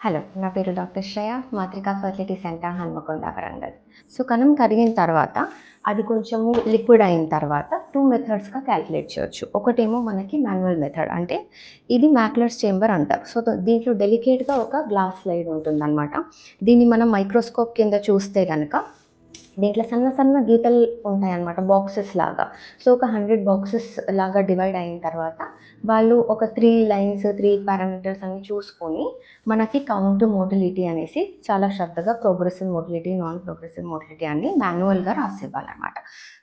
Hello. నా పేరు doctor Shreya. Matruka fertility centre Hanamkonda, Warangal. So, కణం కరిగిన తర్వాత అది కొంచెము లిక్విడ్ అయిన తర్వాత 2 మెథడ్స్‌గా క్యాలిక్యులేట్ చేయొచ్చు. ఒకటేమో మనకి మాన్యువల్ మెథడ్. అంటే ఇది మాక్యులర్ చేంబర్ అంటారు. సో, దీంట్లో డెలికేట్‌గా ఒక గ్లాస్ స్లైడ్ ఉంటుందనమాట. దీన్ని మనం మైక్రోస్కోప్ కింద చూస్తే గనక దీంట్లో సన్న సన్న గీతలు ఉంటాయన్నమాట, బాక్సెస్ లాగా. సో, ఒక 100 బాక్సెస్ లాగా డివైడ్ అయిన తర్వాత వాళ్ళు ఒక 3 లైన్స్, 3 పారామీటర్స్ అన్ని చూసుకొని మనకి కౌంట్ మోటిలిటీ అనేసి చాలా శ్రద్ధగా progressive motility, non progressive motility అని మాన్యువల్‌గా రాసివ్వాలన్నమాట.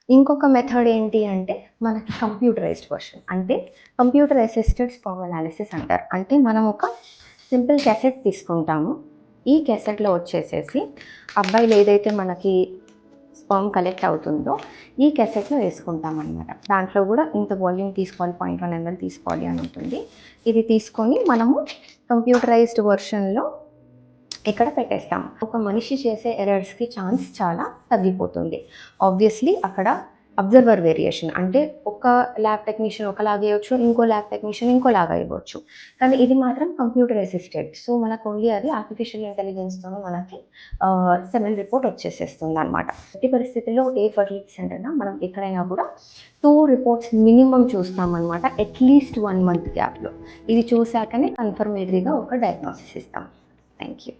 ఇంకొక మెథడ్ ఏంటి అంటే మనకి కంప్యూటరైజ్డ్ వర్షన్. అంటే కంప్యూటర్ అసిస్టెడ్ స్పెర్మ్ అనాలిసిస్ అంటారు. అంటే మనం ఒక సింపుల్ క్యాసెట్ తీసుకుంటాము. ఈ క్యాసెట్‌లో వచ్చేసేసి అబ్బాయిలు ఏదైతే మనకి స్పర్మ్ కలెక్ట్ అవుతుందో ఈ క్యాసెట్‌లో వేసుకుంటామన్నమాట. దాంట్లో కూడా ఇంత వాల్యూమ్ తీసుకోవాలి, 0.1 ml తీసుకోవాలి అని ఉంటుంది. ఇది తీసుకొని మనము కంప్యూటరైజ్డ్ వర్షన్‌లో ఇక్కడ పెట్టేస్తాం. ఒక మనిషి చేసే ఎర్రర్స్‌కి ఛాన్స్ చాలా తగ్గిపోతుంది. ఆబ్వియస్లీ అక్కడ అబ్జర్వర్ వేరియేషన్, అంటే ఒక ల్యాబ్ టెక్నీషియన్ ఒకలాగా ఇవ్వచ్చు, ఇంకో ల్యాబ్ టెక్నీషియన్ ఇంకోలాగా ఇవ్వచ్చు. కానీ ఇది మాత్రం కంప్యూటర్ అసిస్టెడ్. సో, మనకు ఓన్లీ అది ఆర్టిఫిషియల్ ఇంటెలిజెన్స్‌తోనే మనకి సెమెన్ రిపోర్ట్ వచ్చేసేస్తుందనమాట. ఎట్టి పరిస్థితుల్లో ఏ ఫర్టిలిటీ సెంటర్‌లో మనం ఎక్కడైనా కూడా 2 రిపోర్ట్స్ మినిమమ్ చూస్తామనమాట. అట్‌లీస్ట్ 1 మంత్ గ్యాప్‌లో. ఇది చూసాకనే కన్ఫర్మేటరీగా ఒక డయాగ్నోసిస్ ఇస్తాం. Thank you.